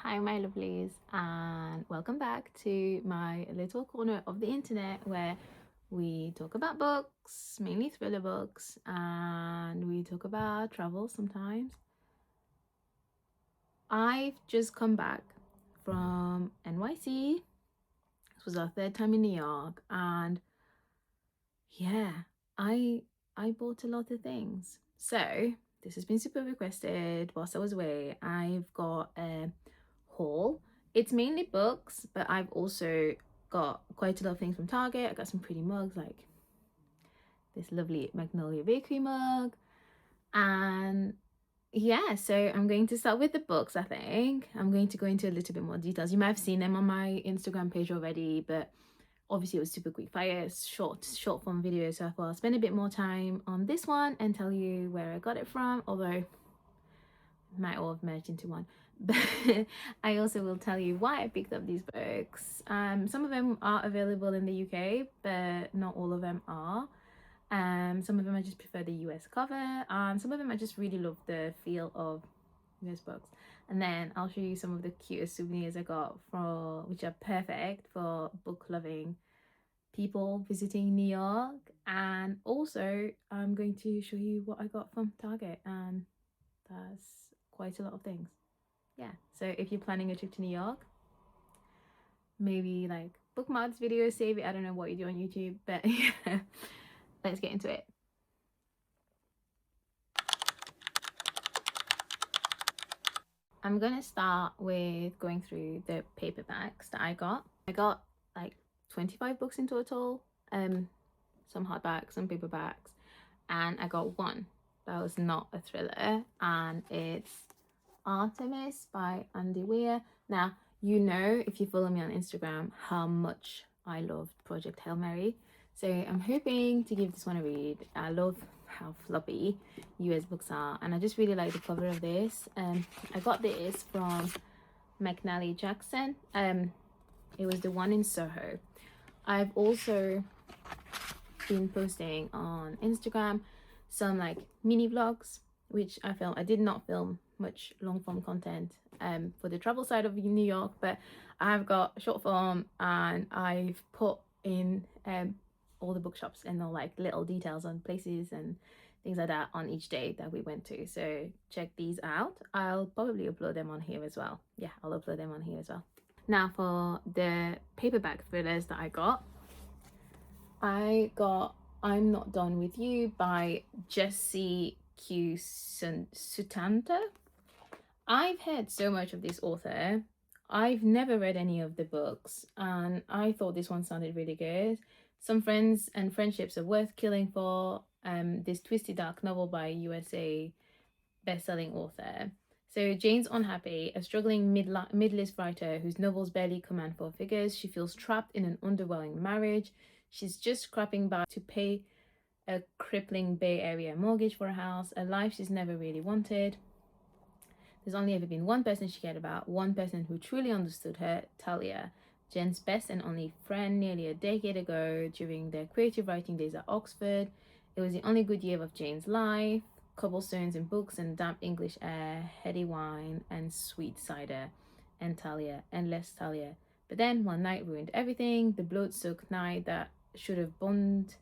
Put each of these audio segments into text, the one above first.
Hi my lovelies, and welcome back to my little corner of the internet where we talk about books, mainly thriller books, and we talk about travel sometimes. I've just come back from NYC. This was our third time in New York, and yeah, I I bought a lot of things. So this has been super requested whilst I was away. I've got a haul. It's mainly books, but I've also got quite a lot of things from Target. I got some pretty mugs, like this lovely Magnolia Bakery mug. And yeah, so I'm going to start with the books. I think I'm going to go into a little bit more details. You might have seen them on my Instagram page already, but obviously it was super quick fire, short form video, so I thought I'll spend a bit more time on this one and tell you where I got it from, although might all have merged into one. But I also will tell you why I picked up these books. Some of them are available in the UK, but not all of them are. Some of them I just prefer the US cover. Some of them I just really love the feel of US books. And then I'll show you some of the cutest souvenirs I got, which are perfect for book loving people visiting New York. And also I'm going to show you what I got from Target, and that's quite a lot of things. Yeah, so if you're planning a trip to New York, maybe like bookmark this video, save it. I don't know what you do on YouTube, but yeah, let's get into it. I'm gonna start with going through the paperbacks that I got. I got like 25 books in total, some hardbacks, some paperbacks, and I got one that was not a thriller, and it's Artemis by Andy Weir. Now, you know, if you follow me on Instagram, how much I loved Project Hail Mary. So I'm hoping to give this one a read. I love how floppy US books are, and I just really like the cover of this. I got this from McNally Jackson. It was the one in Soho. I've also been posting on Instagram some like mini vlogs, which I did not film much long form content for the travel side of New York, but I've got short form, and I've put in all the bookshops and all like little details on places and things like that on each day that we went to. So check these out. I'll probably upload them on here as well. Yeah, I'll upload them on here as well. Now for the paperback thrillers that I got I'm Not Done With You by Jessie Q Sutanta. I've heard so much of this author. I've never read any of the books, and I thought this one sounded really good. Some Friends and Friendships Are Worth Killing For, this twisty dark novel by USA best-selling author. So Jane's unhappy, a struggling mid-list writer whose novels barely command four figures. She feels trapped in an underwhelming marriage. She's just scrapping by to pay a crippling Bay Area mortgage for a house, a life she's never really wanted. There's only ever been one person she cared about, one person who truly understood her, Talia, Jen's best and only friend nearly a decade ago during their creative writing days at Oxford. It was the only good year of Jane's life. Cobblestones and books and damp English air, heady wine and sweet cider, and Talia, endless Talia. But then one night ruined everything, the blood-soaked night that should have bound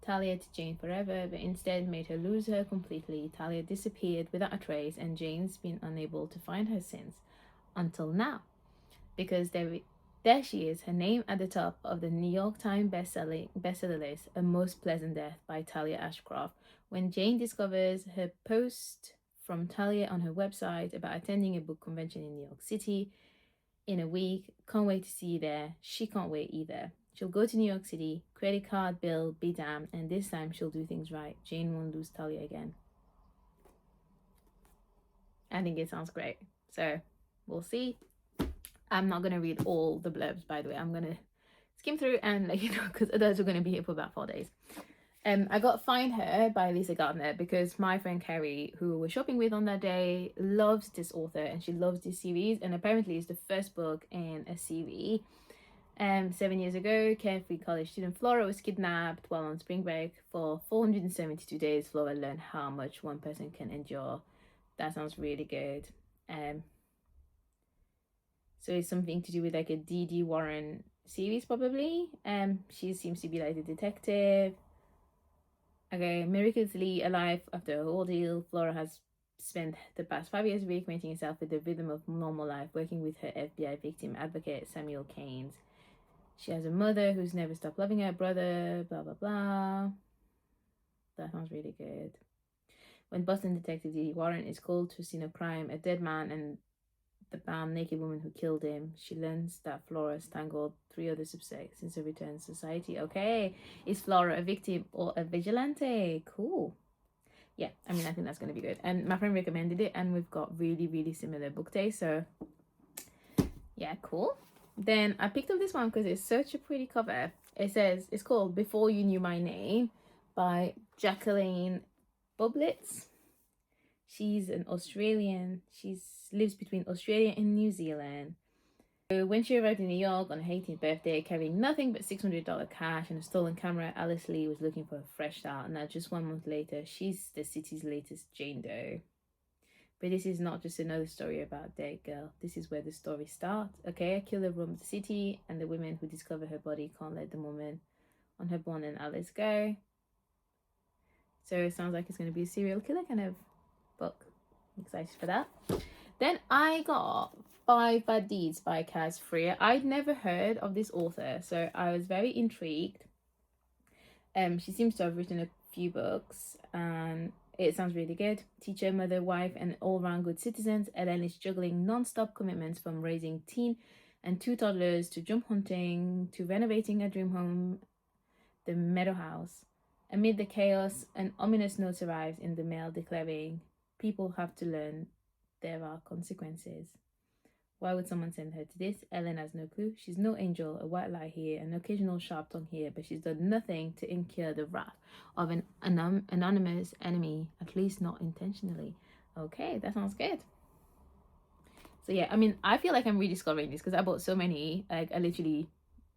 Talia to Jane forever, but instead made her lose her completely. Talia disappeared without a trace, and Jane's been unable to find her since, until now. Because there she is, her name at the top of the New York Times bestseller list, A Most Pleasant Death by Talia Ashcroft. When Jane discovers her post from Talia on her website about attending a book convention in New York City in a week, can't wait to see you there. She can't wait either. She'll go to New York City, credit card bill, be damned, and this time she'll do things right. Jane won't lose Talia again. I think it sounds great. So we'll see. I'm not going to read all the blurbs, by the way. I'm going to skim through and let you know, because others are going to be here for about 4 days. I got Find Her by Lisa Gardner because my friend Carrie, who we were shopping with on that day, loves this author and she loves this series, and apparently it's the first book in a series. 7 years ago, carefree college student Flora was kidnapped while on spring break. For 472 days, Flora learned how much one person can endure. That sounds really good. So it's something to do with like a D.D. Warren series probably. She seems to be like a detective. Okay, miraculously alive after a ordeal, Flora has spent the past 5 years reacquainting herself with the rhythm of normal life, working with her FBI victim advocate Samuel Keynes. She has a mother who's never stopped loving her brother, blah blah blah. That sounds really good. When Boston detective D.D. Warren is called to a scene of crime, a dead man and the bound naked woman who killed him, she learns that Flora strangled 3 other suspects since her return to society. Okay, is Flora a victim or a vigilante? Cool. Yeah, I mean, I think that's going to be good. And my friend recommended it, and we've got really, really similar book taste. So, yeah, cool. Then I picked up this one because it's such a pretty cover. It's called Before You Knew My Name by Jacqueline Bublitz. She's an Australian. She lives between Australia and New Zealand. So when she arrived in New York on her 18th birthday, carrying nothing but $600 cash and a stolen camera, Alice Lee was looking for a fresh start. Now, just 1 month later, she's the city's latest Jane Doe. But this is not just another story about a dead girl. This is where the story starts. Okay, a killer roams the city, and the women who discover her body can't let the woman on her Bond and Alice go. So it sounds like it's going to be a serial killer kind of book. I'm excited for that. Then I got 5 Bad Deeds by Kaz Freer. I'd never heard of this author, so I was very intrigued. She seems to have written a few books, and it sounds really good. Teacher, mother, wife, and all-round good citizens, Ellen is juggling non-stop commitments from raising teen and 2 toddlers to jump hunting to renovating a dream home, the Meadow House. Amid the chaos, an ominous note arrives in the mail declaring, "People have to learn there are consequences." Why would someone send her to this? Ellen has no clue. She's no angel, a white lie here, an occasional sharp tongue here, but she's done nothing to incur the wrath of an anonymous enemy, at least not intentionally. Okay, that sounds good. So yeah, I mean, I feel like I'm rediscovering this because I bought so many. Like, I literally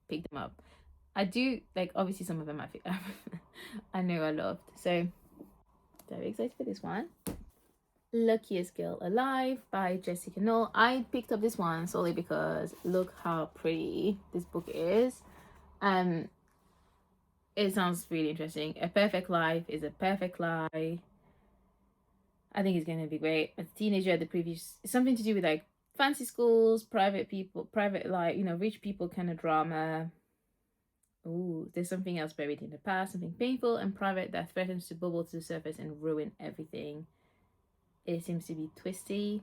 picked them up. I do, like, obviously some of them I know I loved. So, very excited for this one. Luckiest Girl Alive by Jessica Knoll. I picked up this one solely because look how pretty this book is. It sounds really interesting. A Perfect Life is a perfect lie. I think it's gonna be great. As a teenager, the previous something to do with like fancy schools, private people, private, like, you know, rich people kind of drama. Ooh, there's something else buried in the past, something painful and private that threatens to bubble to the surface and ruin everything. It seems to be twisty.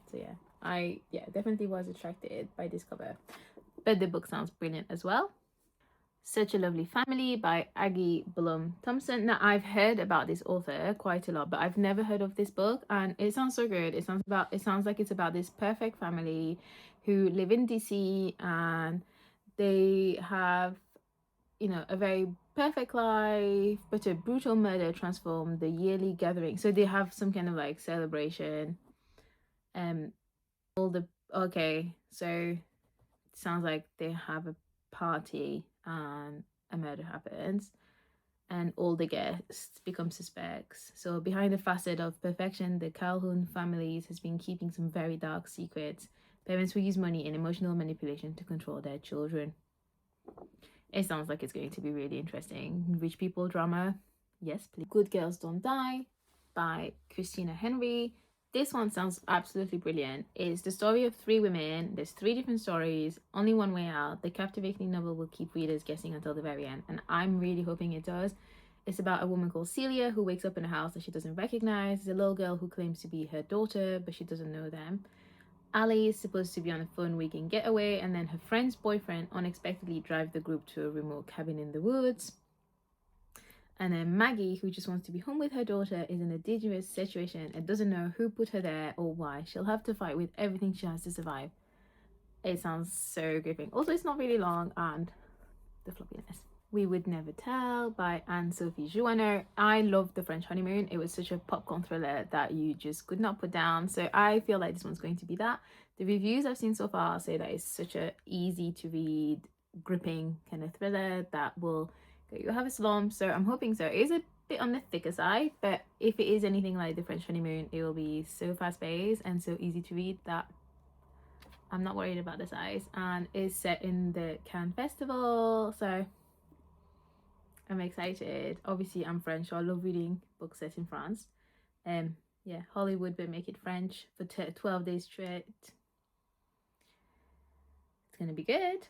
So yeah, I definitely was attracted by this cover. But the book sounds brilliant as well. Such a Lovely Family by Aggie Blum Thompson. Now, I've heard about this author quite a lot, but I've never heard of this book, and it sounds so good. It sounds like it's about this perfect family who live in DC, and they have, you know, a very perfect life, but a brutal murder transformed the yearly gathering. So they have some kind of like celebration. Okay, so sounds like they have a party and a murder happens and all the guests become suspects. So behind the facade of perfection, the Calhoun families has been keeping some very dark secrets. Parents will use money and emotional manipulation to control their children. It sounds like it's going to be really interesting. Rich people drama, yes please. Good Girls Don't Die by Christina Henry. This one sounds absolutely brilliant. It's the story of 3 women. There's 3 different stories, only one way out. The captivating novel will keep readers guessing until the very end, and I'm really hoping it does. It's about a woman called Celia who wakes up in a house that she doesn't recognize. There's a little girl who claims to be her daughter, but she doesn't know them. Ali is supposed to be on a fun weekend getaway, and then her friend's boyfriend unexpectedly drives the group to a remote cabin in the woods. And then Maggie, who just wants to be home with her daughter, is in a dangerous situation and doesn't know who put her there or why. She'll have to fight with everything she has to survive. It sounds so gripping. Also, it's not really long, and the floppiness. We Would Never Tell by Anne-Sophie Jouanneau. I love The French Honeymoon. It was such a popcorn thriller that you just could not put down. So I feel like this one's going to be that. The reviews I've seen so far say that it's such a easy to read, gripping kind of thriller that will get you have a slump. So I'm hoping so. It is a bit on the thicker side, but if it is anything like The French Honeymoon, it will be so fast paced and so easy to read that I'm not worried about the size, and it's set in the Cannes Festival, so I'm excited. Obviously, I'm French, so I love reading books set in France. Yeah, Hollywood will make it French for 12 days straight. It's gonna be good.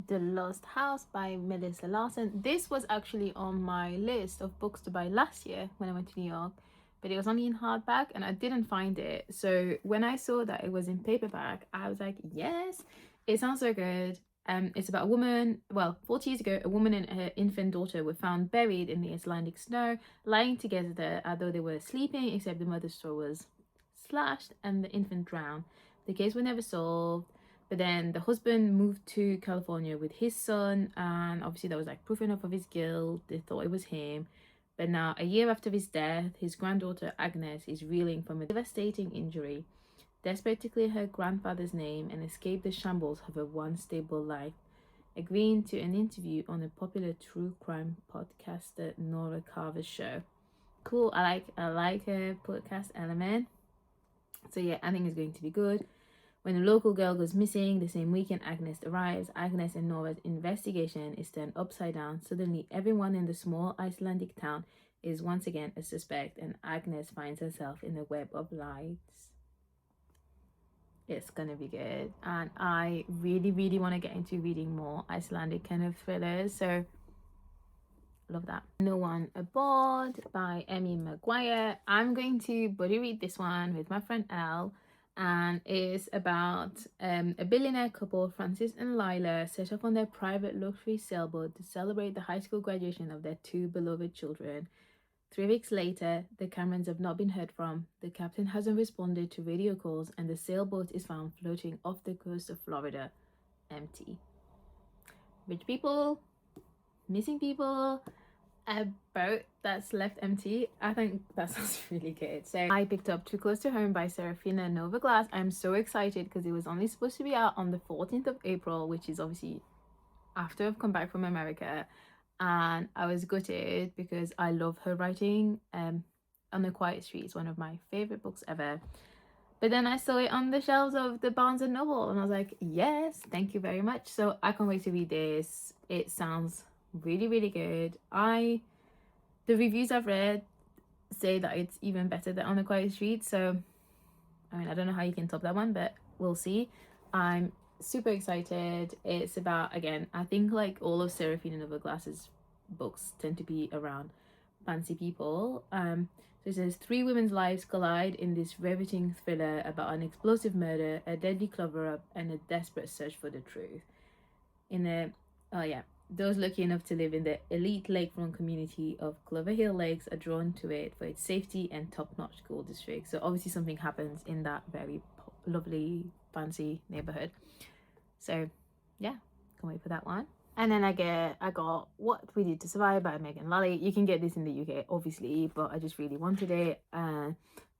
The Lost House by Melissa Larson. This was actually on my list of books to buy last year when I went to New York, but it was only in hardback and I didn't find it. So when I saw that it was in paperback, I was like, yes, it sounds so good. It's about a woman, well, 40 years ago, a woman and her infant daughter were found buried in the Icelandic snow, lying together although they were sleeping, except the mother's throat was slashed and the infant drowned. The case was never solved. But then the husband moved to California with his son, and obviously that was like proof enough of his guilt. They thought it was him. But now, a year after his death, his granddaughter Agnes is reeling from a devastating injury. Desperate to clear her grandfather's name and escape the shambles of her once stable life, agreeing to an interview on the popular true crime podcaster Nora Carver's show. Cool, I like a podcast element. So yeah, I think it's going to be good. When a local girl goes missing the same weekend Agnes arrives, Agnes and Nora's investigation is turned upside down. Suddenly, everyone in the small Icelandic town is once again a suspect, and Agnes finds herself in a web of lies. It's gonna be good, and I really want to get into reading more Icelandic kind of thrillers, so love that. No One Aboard by Emmy Maguire. I'm going to buddy read this one with my friend Elle, and it's about a billionaire couple, Francis and Lila, set off on their private luxury sailboat to celebrate the high school graduation of their two beloved children. 3 weeks later, the Camerons have not been heard from, the captain hasn't responded to radio calls, and the sailboat is found floating off the coast of Florida, empty. Rich people, missing people, a boat that's left empty. I think that sounds really good. So I picked up Too Close to Home by Serafina Nova Glass. I'm so excited because it was only supposed to be out on the 14th of April, which is obviously after I've come back from America, and I was gutted because I love her writing. On the Quiet Street is one of my favorite books ever. But then I saw it on the shelves of the Barnes and Noble, and I was like, yes, thank you very much. So I can't wait to read this. It sounds really good. The reviews I've read say that it's even better than On the Quiet Street, so I mean, I don't know how you can top that one, but we'll see. I'm super excited. It's about, again, I think like all of Serafina Nova Glass's books tend to be around fancy people. So it says 3 women's lives collide in this riveting thriller about an explosive murder, a deadly cover-up, and a desperate search for the truth. Those lucky enough to live in the elite lakefront community of Clover Hill Lakes are drawn to it for its safety and top-notch school district. So obviously something happens in that very lovely, fancy neighborhood. So yeah, can't wait for that one. And then I got What We Did to Survive by Megan Lally. You can get this in the UK, obviously, but I just really wanted it.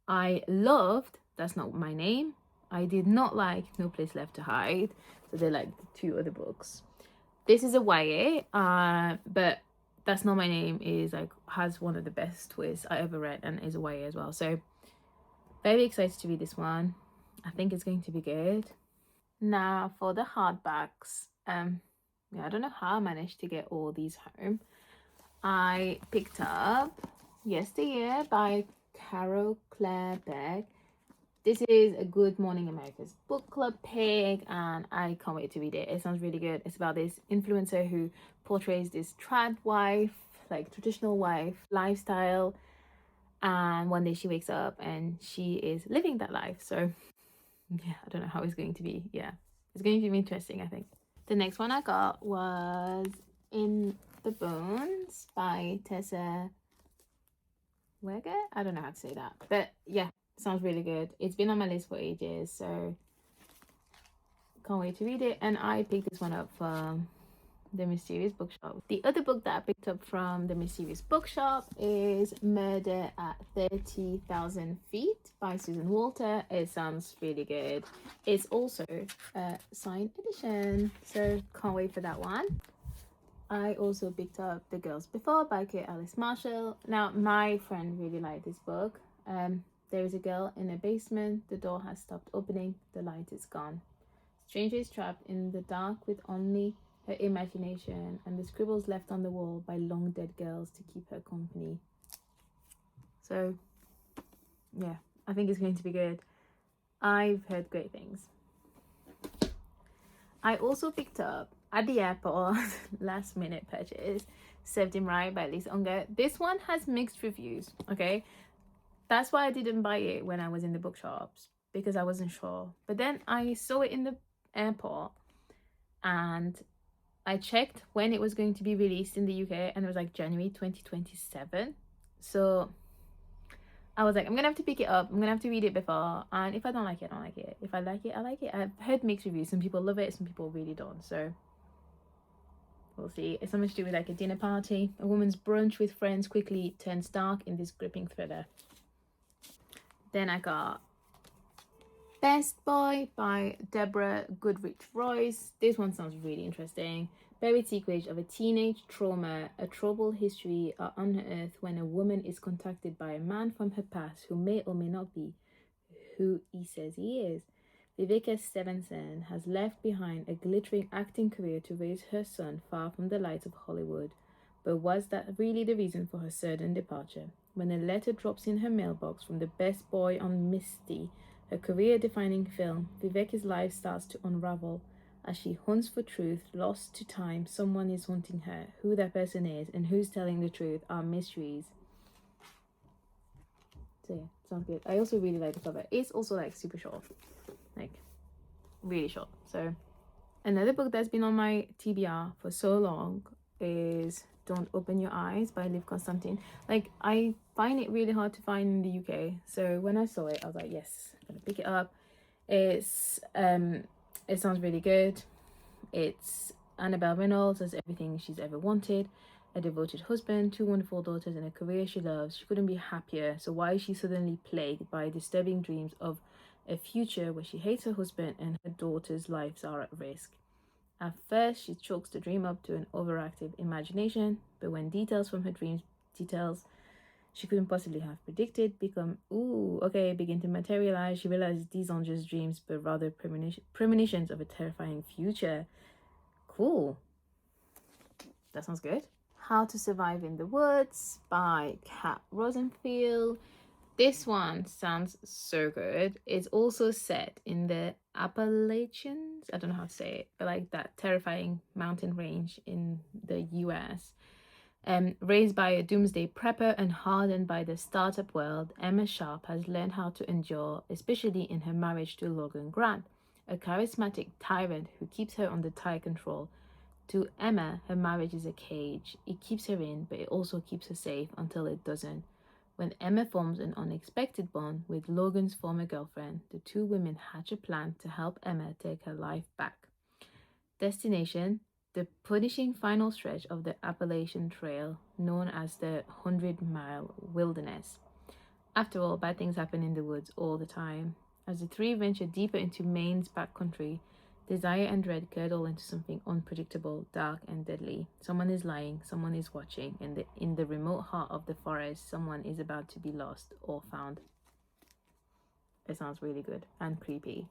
I loved That's Not My Name. I did not like No Place Left to Hide. So they're like the 2 other books. This is a YA, but That's Not My Name has one of the best twists I ever read and is a YA as well. So very excited to read this one. I think it's going to be good. Now for the hardbacks. I don't know how I managed to get all these home. I picked up Yesteryear by Carol Claire Beck. This is a Good Morning America's book club pick, and I can't wait to read it. It sounds really good. It's about this influencer who portrays this trad wife, like traditional wife lifestyle, and one day she wakes up and she is living that life. So yeah, I don't know how it's going to be. Yeah, it's going to be interesting, I think. The next one I got was In the Bones by Tessa Weger. I don't know how to say that, but yeah, sounds really good. It's been on my list for ages, so can't wait to read it. And I picked this one up from the Mysterious Bookshop. The other book that I picked up from the Mysterious Bookshop is Murder at 30,000 Feet by Susan Walter. It sounds really good. It's also a signed edition, so can't wait for that one. I also picked up The Girls Before by Kate Alice Marshall. Now, my friend really liked this book. There is a girl in a basement. The door has stopped opening. The light is gone. Stranger is trapped in the dark with only her imagination and the scribbles left on the wall by long dead girls to keep her company. So, yeah, I think it's going to be good. I've heard great things. I also picked up at the airport, last minute purchase, Served Him Right by Lisa Unger. This one has mixed reviews, okay? That's why I didn't buy it when I was in the bookshops, because I wasn't sure. But then I saw it in the airport and I checked when it was going to be released in the UK, and it was like January 2027. So I was like, I'm gonna have to pick it up. I'm gonna have to read it before, and if I don't like it, I don't like it. If I like it, I like it. I've heard mixed reviews. Some people love it, some people really don't. So we'll see. It's something to do with like a dinner party. A woman's brunch with friends quickly turns dark in this gripping thriller. Then I got Best Boy by Deborah Goodrich Royce. This one sounds really interesting. Buried secrets of a teenage trauma, a troubled history are unearthed when a woman is contacted by a man from her past who may or may not be who he says he is. Vivica Stevenson has left behind a glittering acting career to raise her son far from the lights of Hollywood. But was that really the reason for her sudden departure? When a letter drops in her mailbox from the best boy on Misty, her career-defining film, Viveca's life starts to unravel. As she hunts for truth, lost to time, someone is haunting her. Who that person is and who's telling the truth are mysteries. So yeah, sounds good. I also really like the cover. It's also like super short, like really short. So another book that's been on my TBR for so long is Don't Open Your Eyes by Liv Constantine. Like, I find it really hard to find in the UK. So when I saw it, I was like, yes, I'm gonna pick it up. It sounds really good. It's Annabelle Reynolds as everything she's ever wanted. A devoted husband, 2 wonderful daughters, and a career she loves. She couldn't be happier. So why is she suddenly plagued by disturbing dreams of a future where she hates her husband and her daughters' lives are at risk? At first, she chalks the dream up to an overactive imagination, but when details from her dreams, details she couldn't possibly have predicted, begin to materialize, she realizes these aren't just dreams, but rather premonitions of a terrifying future. Cool. That sounds good. How to Survive in the Woods by Kat Rosenfield. This one sounds so good. It's also set in the Appalachians. I don't know how to say it, but like that terrifying mountain range in the US. Raised by a doomsday prepper and hardened by the startup world, Emma Sharp has learned how to endure, especially in her marriage to Logan Grant, a charismatic tyrant who keeps her under tight control. To Emma, her marriage is a cage. It keeps her in, but it also keeps her safe until it doesn't. When Emma forms an unexpected bond with Logan's former girlfriend, the 2 women hatch a plan to help Emma take her life back. Destination: the punishing final stretch of the Appalachian Trail, known as the 100-mile wilderness. After all, bad things happen in the woods all the time. As the 3 venture deeper into Maine's backcountry, desire and dread curdle into something unpredictable, dark, and deadly. Someone is lying, someone is watching, and in the remote heart of the forest, someone is about to be lost or found. It sounds really good and creepy.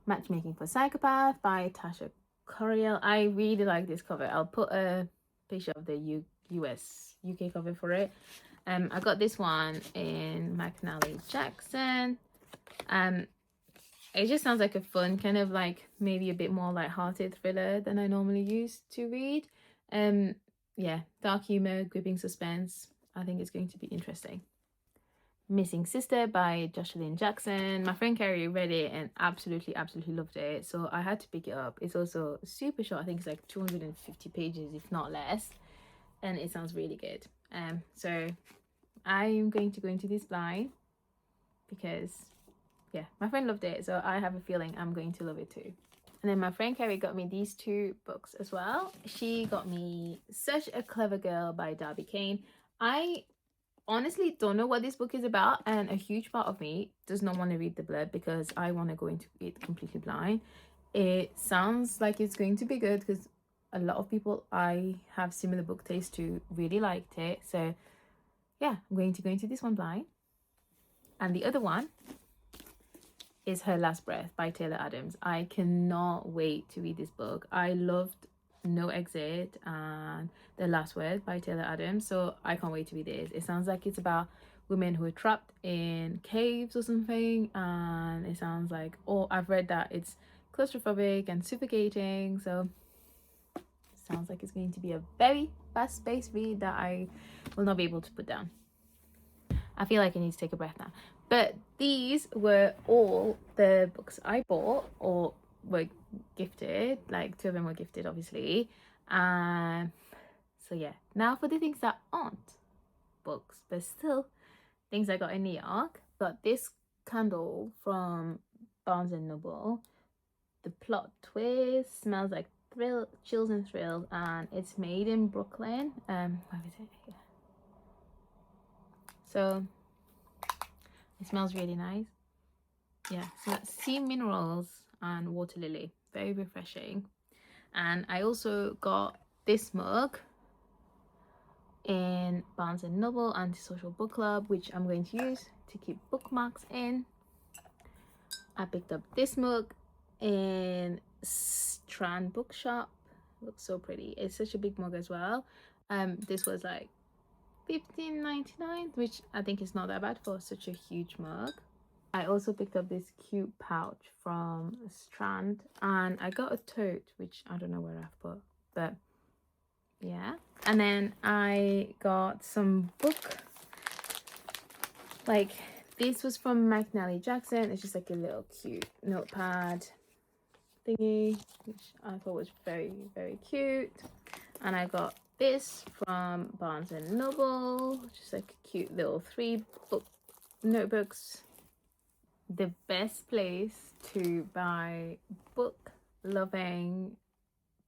Matchmaking for Psychopath by Tasha Coriel. I really like this cover. I'll put a picture of the UK cover for it. I got this one in McNally Jackson. It just sounds like a fun kind of like maybe a bit more light-hearted thriller than I normally use to read. Yeah, dark humor, gripping suspense. I think it's going to be interesting. Missing Sister by Jocelyn Jackson. My friend Carrie read it and absolutely loved it, so I had to pick it up. It's also super short. I think it's like 250 pages, if not less, and it sounds really good. So I'm going to go into this blind because yeah, my friend loved it, so I have a feeling I'm going to love it too. And then my friend Carrie got me these 2 books as well. She got me Such a Clever Girl by Darby Kane. I honestly don't know what this book is about, and a huge part of me does not want to read the blurb because I want to go into it completely blind. It sounds like it's going to be good because a lot of people I have similar book taste to really liked it. So yeah, I'm going to go into this one blind. And the other one is Her Last Breath by Taylor Adams. I cannot wait to read this book. I loved No Exit and The Last Word by Taylor Adams, so I can't wait to read this. It sounds like it's about women who are trapped in caves or something, and it sounds like, oh, I've read that it's claustrophobic and suffocating, so it sounds like it's going to be a very fast-paced read that I will not be able to put down. I feel like I need to take a breath now. But these were all the books I bought or were gifted. Like 2 of them were gifted, obviously. So yeah, now for the things that aren't books, but still things I got in New York. Got this candle from Barnes and Noble. The plot twist smells like chills and thrills, and it's made in Brooklyn. Where is it? Yeah. So it smells really nice. Yeah, so that's sea minerals and water lily, very refreshing. And I also got this mug in Barnes and Noble Antisocial Book Club, which I'm going to use to keep bookmarks in. I picked up this mug in Strand Bookshop. Looks so pretty. It's such a big mug as well. This was like $15.99, which I think is not that bad for such a huge mug. I also picked up this cute pouch from Strand, and I got a tote, which I don't know where I've put, but yeah. And then I got some book, like this was from McNally Jackson. It's just like a little cute notepad thingy, which I thought was very, very cute. And I got this from Barnes and Noble, just like a cute little 3 book notebooks. The best place to buy book loving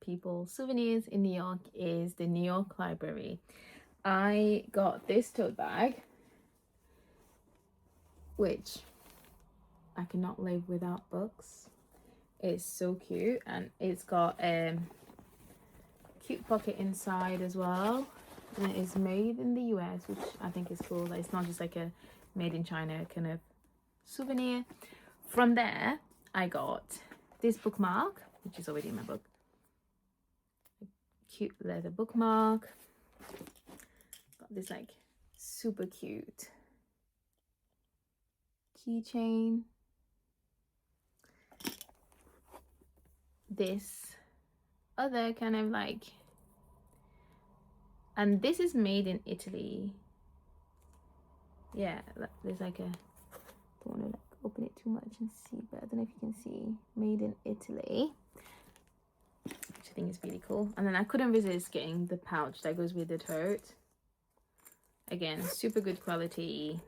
people souvenirs in New York is the New York Library. I got this tote bag, which I cannot live without books. It's so cute, and it's got a cute pocket inside as well, and it is made in the US, which I think is cool. Like, it's not just like a made in China kind of souvenir. From there I got this bookmark, which is already in my book. A cute leather bookmark. Got this like super cute keychain. This other kind of like, and this is made in Italy. Yeah, there's like a, don't want to like open it too much and see, but I don't know if you can see, made in Italy, which I think is really cool. And then I couldn't resist getting the pouch that goes with the tote. Again, super good quality.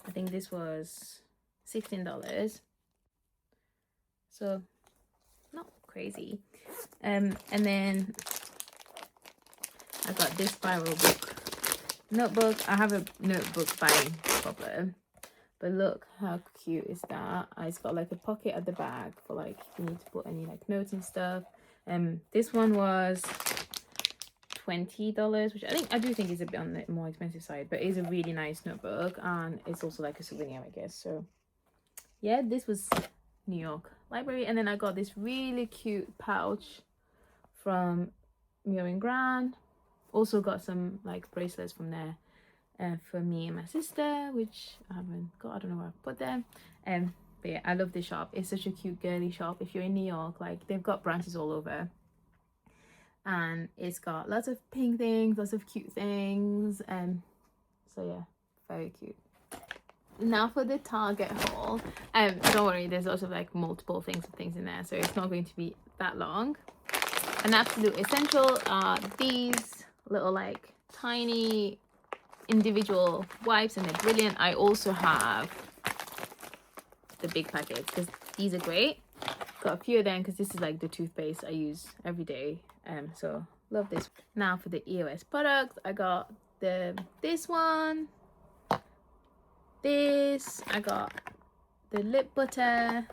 I think this was $16, so not crazy. And then I got this spiral book notebook. I have a notebook buying problem, but look how cute is that. It's got like a pocket at the back for like if you need to put any like notes and stuff. This one was $20, which I do think is a bit on the more expensive side, but it is a really nice notebook, and it's also like a souvenir, I guess. So yeah, this was New York Library. And then I got this really cute pouch from Mio & Gran. Also got some like bracelets from there for me and my sister, which I haven't got. I don't know where I put them. But yeah, I love this shop. It's such a cute girly shop. If you're in New York, like they've got branches all over, and it's got lots of pink things, lots of cute things. So yeah, very cute. Now for the Target haul. Don't worry, there's also like multiple things in there, so it's not going to be that long. An absolute essential are these little like tiny individual wipes, and they're brilliant. I also have the big packets because these are great. Got a few of them because this is like the toothpaste I use every day. So love this. Now for the EOS products, I got this one, this, I got the lip butter,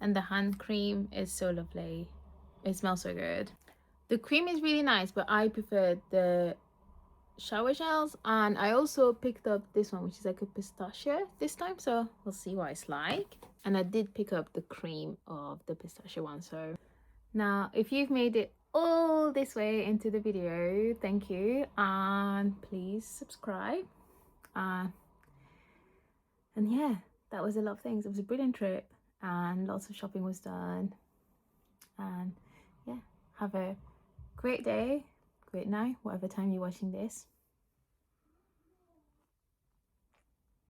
and the hand cream is so lovely. It smells so good. The cream is really nice, but I prefer the shower gels, and I also picked up this one, which is like a pistachio this time, so we'll see what it's like. And I did pick up the cream of the pistachio one. So now if you've made it all this way into the video, thank you, and please subscribe. And yeah, that was a lot of things. It was a brilliant trip and lots of shopping was done. And yeah, have a great day, great night, whatever time you're watching this.